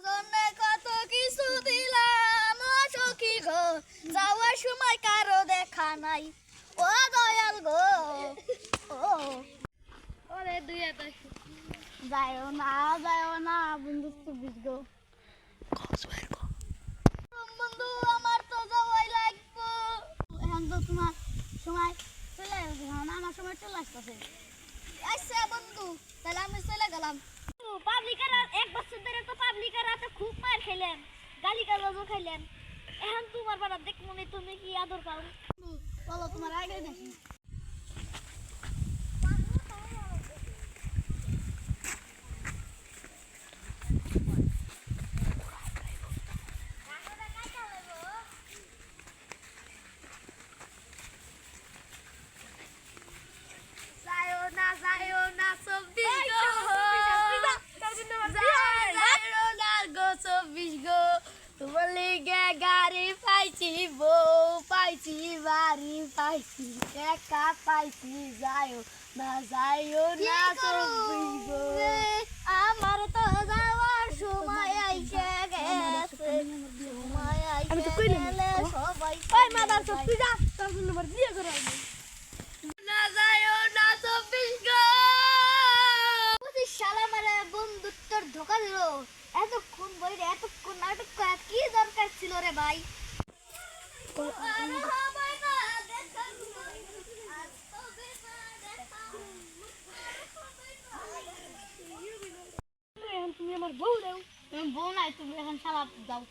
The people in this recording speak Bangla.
জন্যে কত কিছু দিলাম ও সখী গো, যাওয়ার সময় কারো দেখা নাই ও দয়াল গো। ও ওরে দুই যাইও না বন্ধু, বুঝগো বন্ধু, আমার তো যাওয়াই লাগবো। এখন তো তোমার সময় চলে আসবে, আমার সময় চলে আসতেছে। আচ্ছা বন্ধু, তাহলে আমি চলে গেলাম। পাবলিকেরা 1 বছর ধরে তো পাবলিকেরা তো খুব মার খেলেন, গালি গালাজও খাইলেন। এখন তোমার পাড়া দেখ মনে, তুমি কি আদর পাও? বলো তোমার আগে দেখি। যাইও না চব্বিশ গো, তোমার লিগে গাড়ি পাইছি, বউ পাইছি, বাড়ি পাইছি, একা পাইছি। যাইও না চব্বিশ গো, আমার তো যাওয়ার সময় আইসে গেছে, সময় আইসে গেলে সবাই না যাইও না চব্বিশ গো। শালা মারা বন্ধুত্বর ধোকা দিল। এতক্ষণ বইরে এতক্ষণ নাটক করা কি দরকার ছিল রে ভাই? তুমি আমার বউ দাও। তুমি বউ নাই, তুমি এখন শালা দাও।